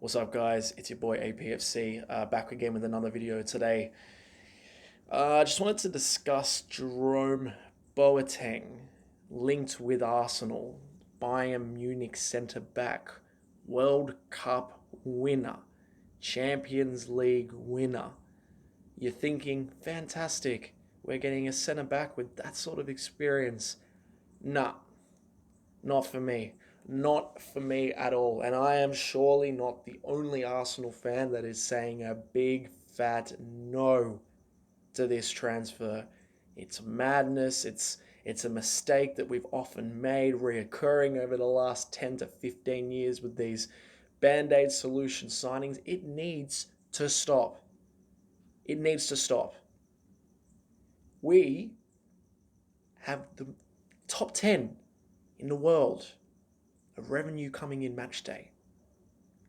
What's up, guys? It's your boy APFC, back again with another video today. I just wanted to discuss Jerome Boatengs linked with Arsenal, Bayern Munich centre back, World Cup winner, Champions League winner. You're thinking, fantastic, we're getting a centre back with that sort of experience. Nah, not for me. Not for me at all. And I am surely not the only Arsenal fan that is saying a big fat no to this transfer. It's madness. It's a mistake that we've often made, reoccurring over the last 10 to 15 years with these band-aid solution signings. It needs to stop. It needs to stop. We have the top 10 in the world of revenue coming in match day.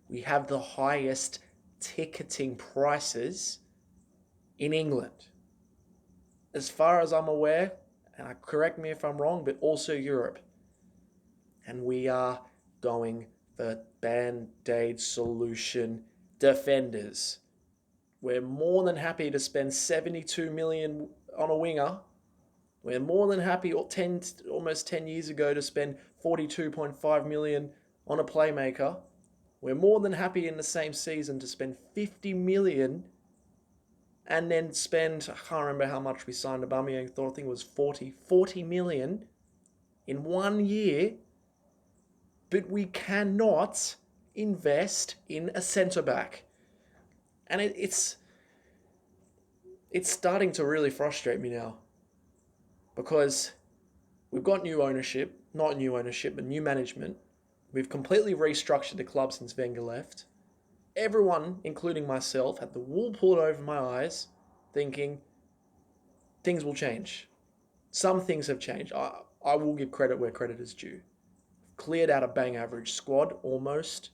We have the highest ticketing prices in England. As far as I'm aware, and correct me if I'm wrong, but also Europe. And we are going for band-aid solution defenders. We're more than happy to spend 72 million on a winger. We're more than happy almost 10 years ago to spend 42.5 million on a playmaker. We're more than happy in the same season to spend 50 million and then spend, I can't remember how much we signed Aubameyang, I think it was 40 million in 1 year. But we cannot invest in a centre-back. And it's starting to really frustrate me now. Because we've got new ownership, not new ownership, but new management. We've completely restructured the club since Wenger left. Everyone, including myself, had the wool pulled over my eyes, thinking things will change. Some things have changed. I will give credit where credit is due. Cleared out a bang average squad, almost.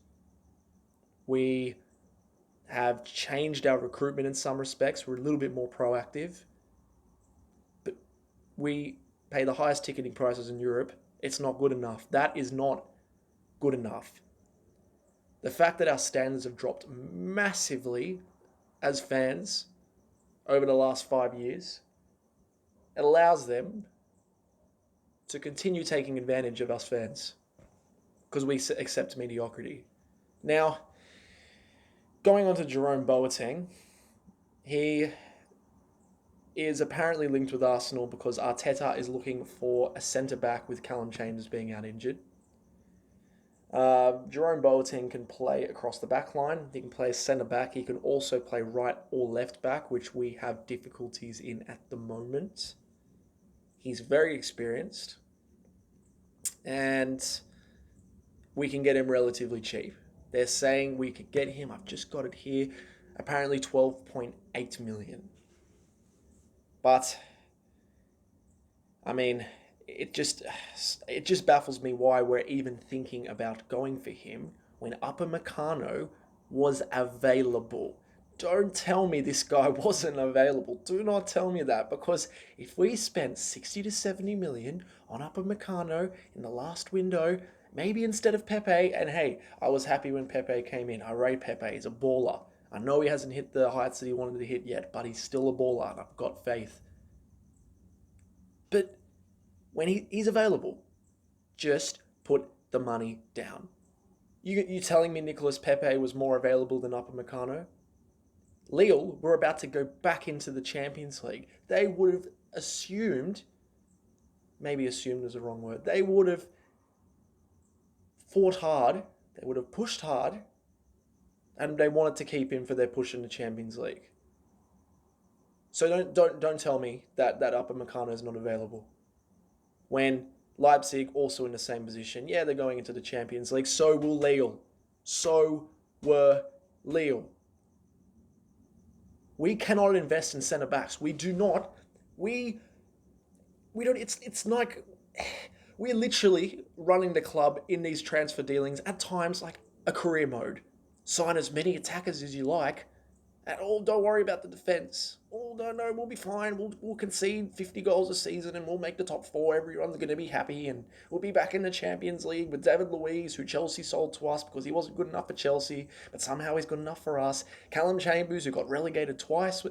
We have changed our recruitment in some respects. We're a little bit more proactive. We pay the highest ticketing prices in Europe. It's not good enough. That is not good enough. The fact that our standards have dropped massively as fans over the last 5 years, it allows them to continue taking advantage of us fans because we accept mediocrity. Now, going on to Jerome Boatengs, he is apparently linked with Arsenal because Arteta is looking for a centre-back with Callum Chambers being out injured. Jerome Boatengs can play across the back line. He can play centre-back. He can also play right or left-back, which we have difficulties in at the moment. He's very experienced. And we can get him relatively cheap. They're saying we could get him, I've just got it here, apparently 12.8 million. But, I mean, it just baffles me why we're even thinking about going for him when Upamecano was available. Don't tell me this guy wasn't available. Do not tell me that, because if we spent 60 to 70 million on Upamecano in the last window, maybe instead of Pepe, and hey, I was happy when Pepe came in. I rate Pepe. He's a baller. I know he hasn't hit the heights that he wanted to hit yet, but he's still a baller, and I've got faith. But when he's available, just put the money down. You telling me Nicolas Pepe was more available than Upamecano? Lille were about to go back into the Champions League. They would have assumed, maybe assumed is the wrong word, they would have fought hard, they would have pushed hard, and they wanted to keep him for their push in the Champions League. So don't tell me that Upamecano is not available. When Leipzig also in the same position, yeah, they're going into the Champions League. So will Lille. So were Lille. We cannot invest in centre backs. We do not. We don't. It's like we're literally running the club in these transfer dealings at times like a career mode. Sign as many attackers as you like, And don't worry about the defense. No, we'll be fine. We'll concede 50 goals a season and we'll make the top four. Everyone's going to be happy and we'll be back in the Champions League with David Luiz, who Chelsea sold to us because he wasn't good enough for Chelsea, but somehow he's good enough for us. Callum Chambers, who got relegated twice,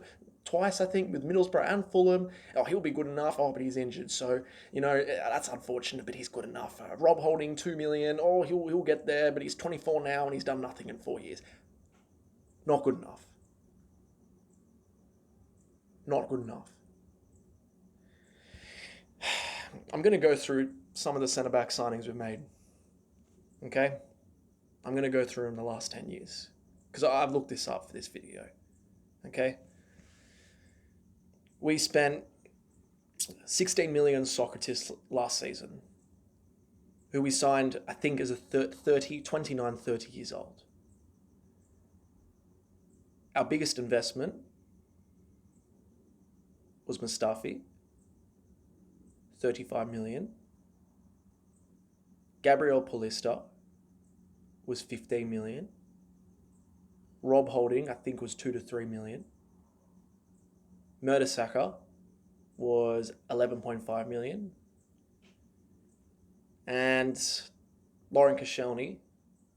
I think, with Middlesbrough and Fulham. Oh, he'll be good enough. Oh, but he's injured. So, that's unfortunate, but he's good enough. Rob Holding, 2 million. Oh, he'll get there, but he's 24 now and he's done nothing in 4 years. Not good enough. Not good enough. I'm going to go through some of the centre-back signings we've made. Okay? I'm going to go through in the last 10 years. Because I've looked this up for this video. Okay? We spent 16 million Socrates last season, who we signed, I think, as a 29, 30 years old. Our biggest investment was Mustafi, 35 million. Gabriel Paulista was 15 million. Rob Holding, I think, was 2 to 3 million. Mertesacker was 11.5 million. And Lauren Koscielny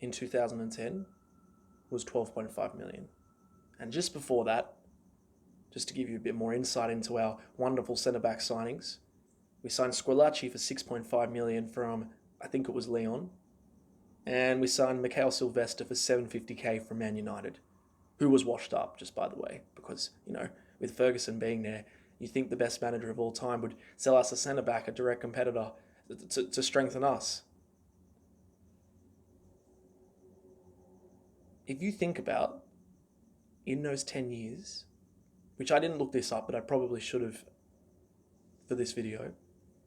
in 2010 was 12.5 million. And just before that, just to give you a bit more insight into our wonderful centre-back signings, we signed Squillaci for 6.5 million from, I think it was Leon. And we signed Mikhail Sylvester for 750k from Man United, who was washed up, just by the way, because, with Ferguson being there, you think the best manager of all time would sell us a centre-back, a direct competitor, to strengthen us. If you think about, in those 10 years, which I didn't look this up, but I probably should have for this video,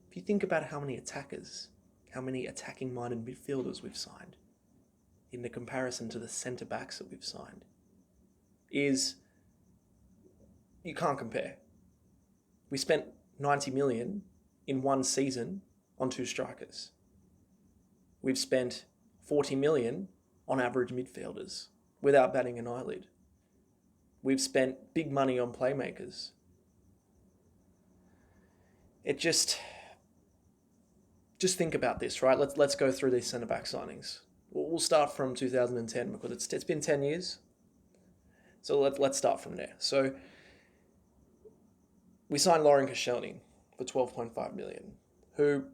if you think about how many attackers, how many attacking-minded midfielders we've signed, in the comparison to the centre-backs that we've signed, you can't compare. We spent 90 million in one season on 2 strikers. We've spent 40 million on average midfielders without batting an eyelid. We've spent big money on playmakers. It just think about this, right? Let's go through these centre-back signings. We'll start from 2010 because it's been 10 years. So let's start from there. So we signed Lauren Koscielny for 12.5 million, who,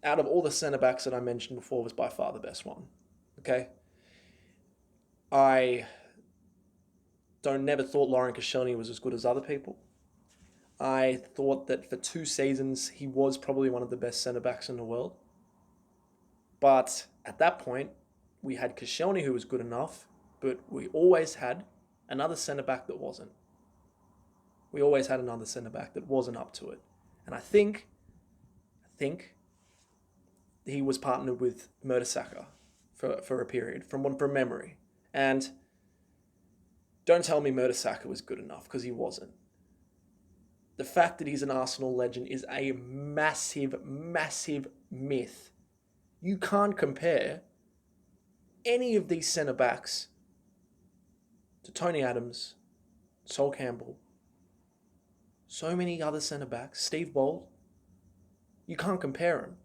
out of all the centre-backs that I mentioned before, was by far the best one. Okay? I never thought Lauren Koscielny was as good as other people. I thought that for 2 seasons, he was probably one of the best centre-backs in the world. But at that point, we had Koscielny, who was good enough, but we always had another centre-back that wasn't. We always had another centre-back that wasn't up to it. And I think he was partnered with Mertesacker for a period, from memory. And don't tell me Mertesacker was good enough, because he wasn't. The fact that he's an Arsenal legend is a massive, massive myth. You can't compare any of these centre-backs to Tony Adams, Sol Campbell, so many other centre-backs, Steve Bold. You can't compare them.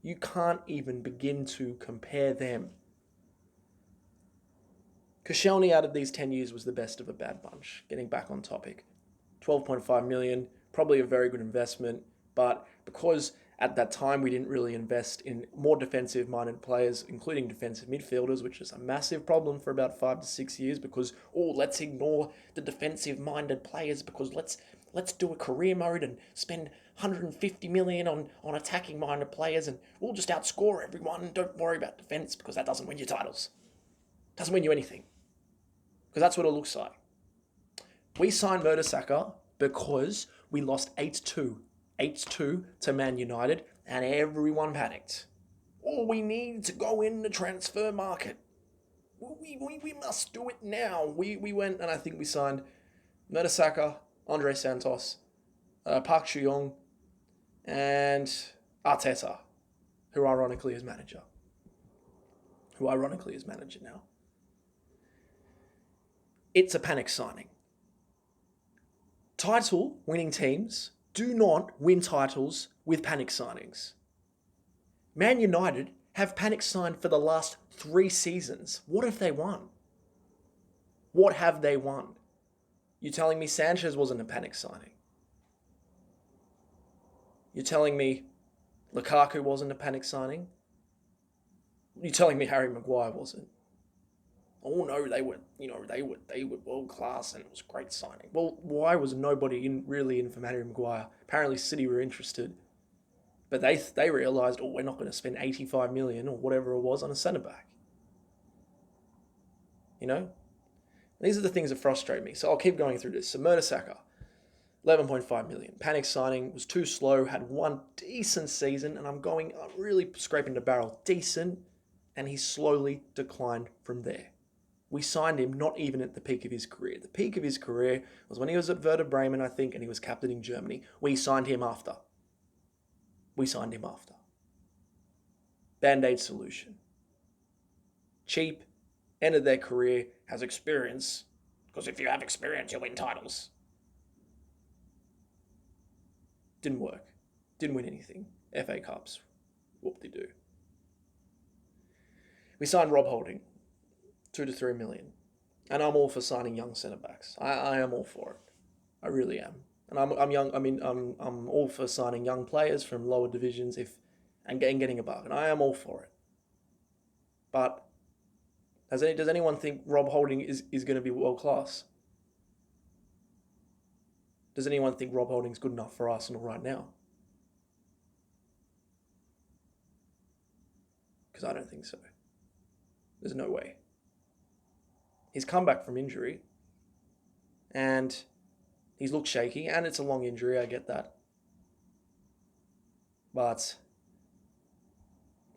You can't even begin to compare them. Koscielny, out of these 10 years, was the best of a bad bunch. Getting back on topic. 12.5 million, probably a very good investment, but because at that time we didn't really invest in more defensive-minded players, including defensive midfielders, which is a massive problem for about 5 to 6 years, because, let's ignore the defensive-minded players because let's do a career mode and spend 150 million on attacking-minded players and we'll just outscore everyone. Don't worry about defense because that doesn't win you titles. Doesn't win you anything. Because that's what it looks like. We signed Mertesacker because we lost 8-2 to Man United, and everyone panicked. We need to go in the transfer market. We must do it now. We went, and I think we signed Mertesacker, Andre Santos, Park Chu-young, and Arteta, who ironically is manager now. it's a panic signing. Title winning teams do not win titles with panic signings. Man United have panic signed for the last 3 seasons. What have they won? What have they won? You're telling me Sanchez wasn't a panic signing? You're telling me Lukaku wasn't a panic signing? You're telling me Harry Maguire wasn't? Oh no, they were world class and it was a great signing. Well, why was nobody really in for Harry Maguire? Apparently City were interested, but they realised, we're not going to spend 85 million or whatever it was on a centre back. You know, these are the things that frustrate me. So I'll keep going through this. So Mertesacker, 11.5 million. Panic signing, was too slow, had one decent season, and I'm really scraping the barrel. Decent, and he slowly declined from there. We signed him not even at the peak of his career. The peak of his career was when he was at Werder Bremen, I think, and he was captain in Germany. We signed him after. Band-Aid solution. Cheap, ended their career, has experience, because if you have experience, you win titles. Didn't work. Didn't win anything. FA Cups. Whoop-de-doo. We signed Rob Holding. 2 to 3 million. And I'm all for signing young centre-backs. I am all for it. I really am. And I'm all for signing young players from lower divisions and getting a bargain. I am all for it. But does anyone think Rob Holding is going to be world class? Does anyone think Rob Holding's good enough for Arsenal right now? Because I don't think so. There's no way. He's come back from injury, and he's looked shaky, and it's a long injury, I get that. But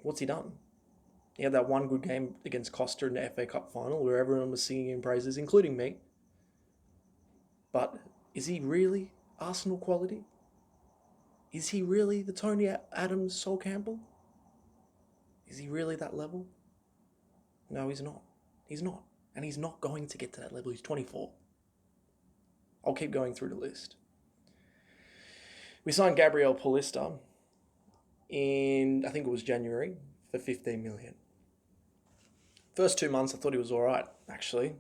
what's he done? He had that one good game against Costa in the FA Cup final where everyone was singing him praises, including me. But is he really Arsenal quality? Is he really the Tony Adams, Sol Campbell? Is he really that level? No, he's not. He's not. And he's not going to get to that level. He's 24. I'll keep going through the list. We signed Gabriel Paulista in, I think it was January, for 15 million. First 2 months, I thought he was all right, actually.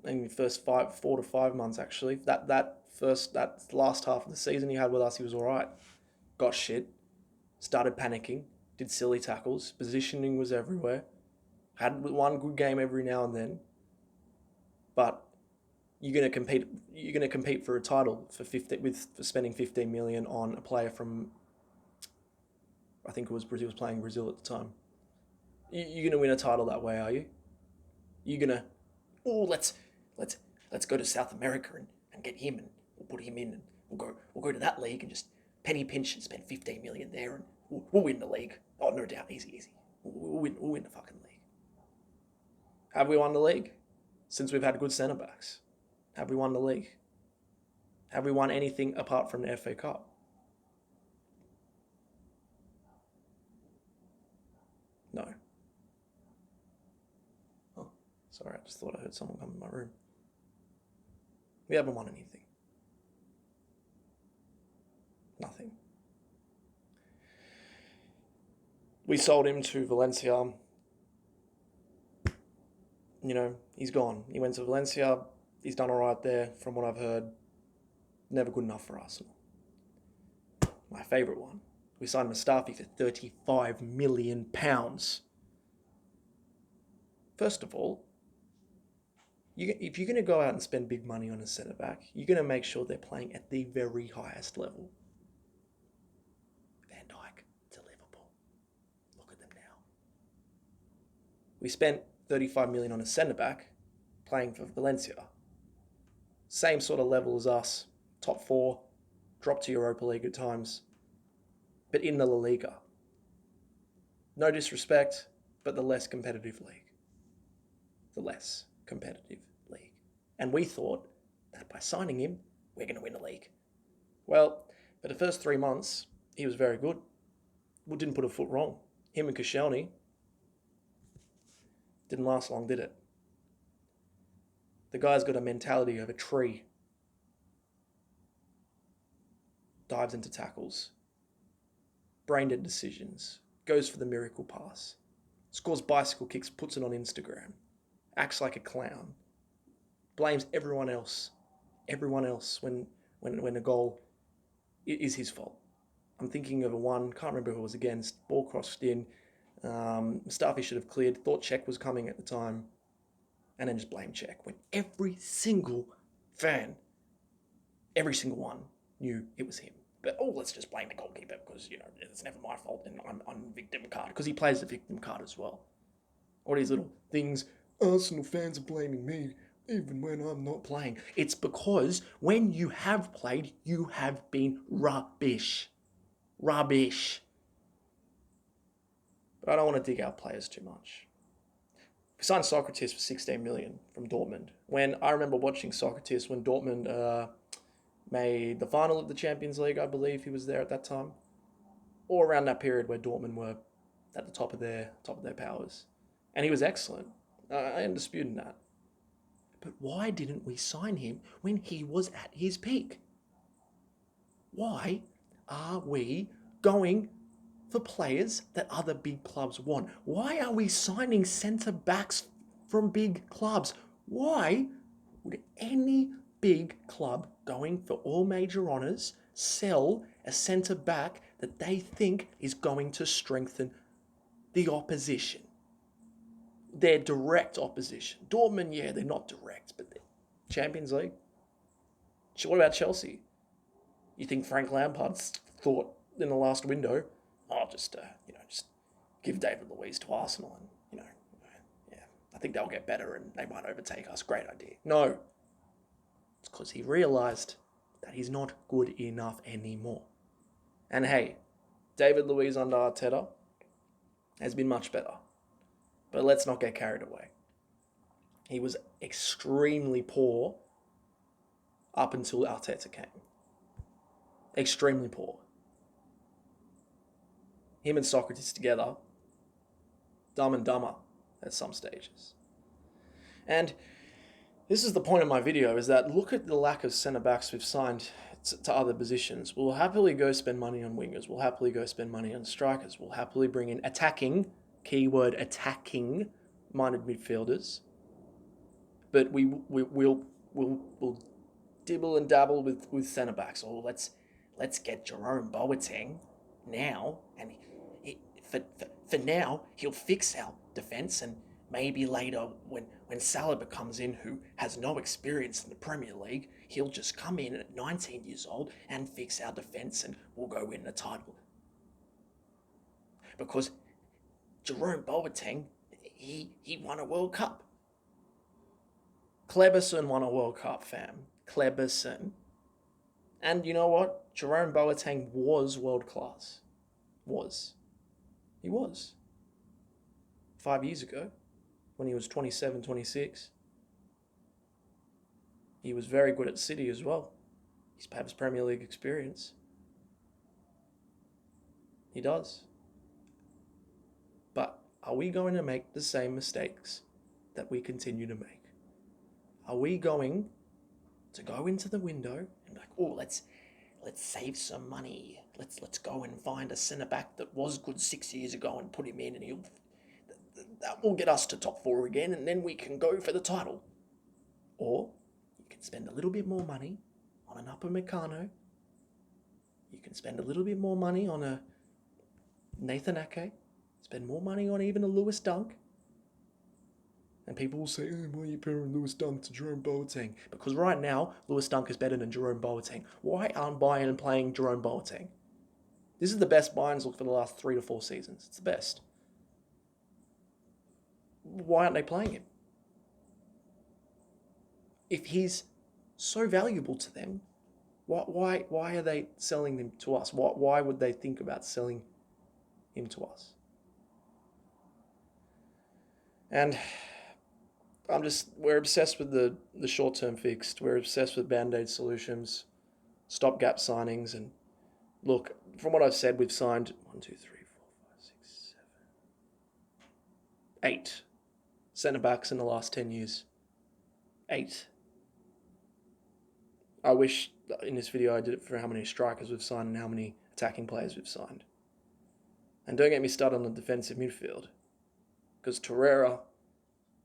In the first 4 to 5 months, actually. That last half of the season he had with us, he was all right. Got shit. Started panicking. Did silly tackles. Positioning was everywhere. Had one good game every now and then. But you're going to compete for a title for spending 15 million on a player from, I think it was Brazil, was playing Brazil at the time. You're going to win a title that way, are you? You're going to, let's go to South America and get him, and we'll put him in, and we'll go to that league and just penny pinch and spend 15 million there, and we'll win the league. Oh, no doubt, easy. We'll win the fucking league. Have we won the league? Since we've had good centre-backs. Have we won the league? Have we won anything apart from the FA Cup? No. Oh, sorry, I just thought I heard someone come in my room. We haven't won anything. Nothing. We sold him to Valencia. He's gone. He went to Valencia. He's done all right there, from what I've heard. Never good enough for Arsenal. My favourite one. We signed Mustafi for £35 million. First of all, if you're going to go out and spend big money on a centre-back, you're going to make sure they're playing at the very highest level. Van Dijk to Liverpool. Look at them now. We spent 35 million on a centre-back playing for Valencia. Same sort of level as us. Top 4. Dropped to Europa League at times. But in the La Liga. No disrespect, but the less competitive league. The less competitive league. And we thought that by signing him, we're going to win the league. Well, for the first 3 months, he was very good. We didn't put a foot wrong. Him and Koscielny didn't last long, did it? The guy's got a mentality of a tree. Dives into tackles. Brain-dead decisions. Goes for the miracle pass. Scores bicycle kicks, puts it on Instagram. Acts like a clown. Blames everyone else. Everyone else when a goal is his fault. I'm thinking of a one, can't remember who it was against, ball crossed in, Mustafi should have cleared, thought Czech was coming at the time, and then just blame Czech. When every single fan, every single one knew it was him. But, let's just blame the goalkeeper because, it's never my fault and I'm victim card. Because he plays the victim card as well. All these little things, Arsenal fans are blaming me even when I'm not playing. It's because when you have played, you have been rubbish. Rubbish. But I don't want to dig out players too much. We signed Socrates for 16 million from Dortmund. When I remember watching Socrates when Dortmund made the final of the Champions League, I believe he was there at that time, or around that period where Dortmund were at the top of their powers, and he was excellent. I am disputing that. But why didn't we sign him when he was at his peak? Why are we going for players that other big clubs want? Why are we signing centre-backs from big clubs? Why would any big club going for all major honours sell a centre-back that they think is going to strengthen the opposition? Their direct opposition. Dortmund, yeah, they're not direct, but they're Champions League. What about Chelsea? You think Frank Lampard's thought in the last window, just give David Luiz to Arsenal and, yeah, I think they'll get better and they might overtake us. Great idea. No. It's because he realised that he's not good enough anymore. And hey, David Luiz under Arteta has been much better. But let's not get carried away. He was extremely poor up until Arteta came. Extremely poor. Him and Socrates together, dumb and dumber at some stages. And this is the point of my video, is that look at the lack of centre-backs we've signed to other positions. We'll happily go spend money on wingers. We'll happily go spend money on strikers. We'll happily bring in attacking, keyword attacking, minded midfielders. But we'll dibble and dabble with centre-backs. Or let's get Jerome Boatengs now, and for now he'll fix our defence, and maybe later when Salah comes in, who has no experience in the Premier League, he'll just come in at 19 years old and fix our defence and we'll go win the title. Because Jerome Boatengs, he won a World Cup. Kleberson won a World Cup, fam. Kleberson. And you know what? Jerome Boatengs was world class. He was. 5 years ago, when he was 27, 26. He was very good at City as well. He's perhaps Premier League experience. He does. But are we going to make the same mistakes that we continue to make? Are we going to go into the window and be like, let's save some money. Let's go and find a centre-back that was good 6 years ago and put him in, and that will get us to top four again, and then we can go for the title. Or you can spend a little bit more money on an Upper Meccano. You can spend a little bit more money on a Nathan Ake. Spend more money on even a Lewis Dunk. And people will say, why are you comparing Lewis Dunk to Jerome Boateng? Because right now, Lewis Dunk is better than Jerome Boateng. Why aren't Bayern playing Jerome Boateng? This is the best Bayern's looked for the last 3 to 4 seasons. It's the best. Why aren't they playing him? If he's so valuable to them, why are they selling him to us? Why would they think about selling him to us? And we're obsessed with the short-term fix. We're obsessed with band-aid solutions, stopgap signings. And look, from what I've said, we've signed 8 centre-backs in the last 10 years. 8. I wish in this video I did it for how many strikers we've signed and how many attacking players we've signed. And don't get me started on the defensive midfield, because Torreira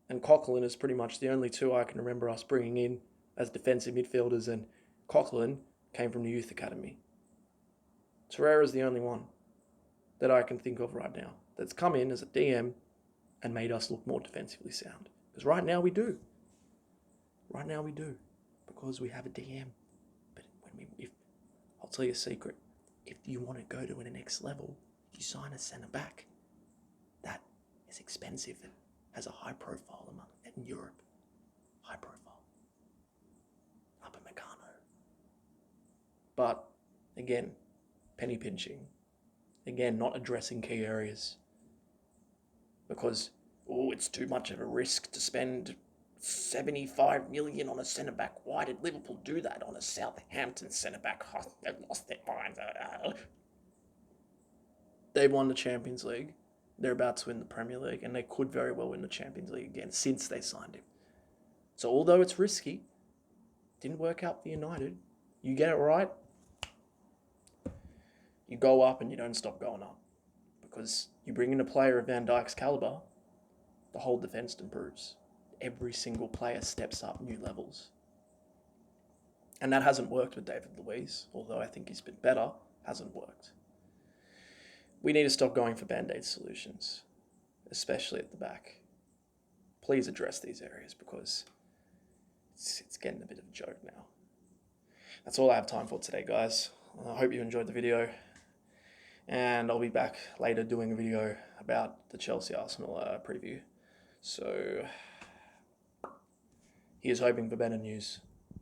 and Coquelin is pretty much the only two I can remember us bringing in as defensive midfielders, and Coquelin came from the youth academy. Torreira is the only one that I can think of right now that's come in as a DM and made us look more defensively sound. Because right now we do. Right now we do. Because we have a DM. But I'll tell you a secret. If you want to go to the next level, you sign a centre back. That is expensive and has a high profile in Europe. High profile. Up at Meccano. But again, penny pinching. Again, not addressing key areas. Because, it's too much of a risk to spend 75 million on a centre-back. Why did Liverpool do that on a Southampton centre-back? Oh, they've lost their minds. They've won the Champions League. They're about to win the Premier League, and they could very well win the Champions League again since they signed him. So although it's risky, didn't work out for United. You get it right, you go up and you don't stop going up. Because you bring in a player of Van Dijk's calibre, the whole defence improves. Every single player steps up new levels. And that hasn't worked with David Luiz, although I think he's been better, hasn't worked. We need to stop going for band-aid solutions, especially at the back. Please address these areas because it's getting a bit of a joke now. That's all I have time for today, guys. I hope you enjoyed the video. And I'll be back later doing a video about the Chelsea-Arsenal preview. So, here's hoping for better news.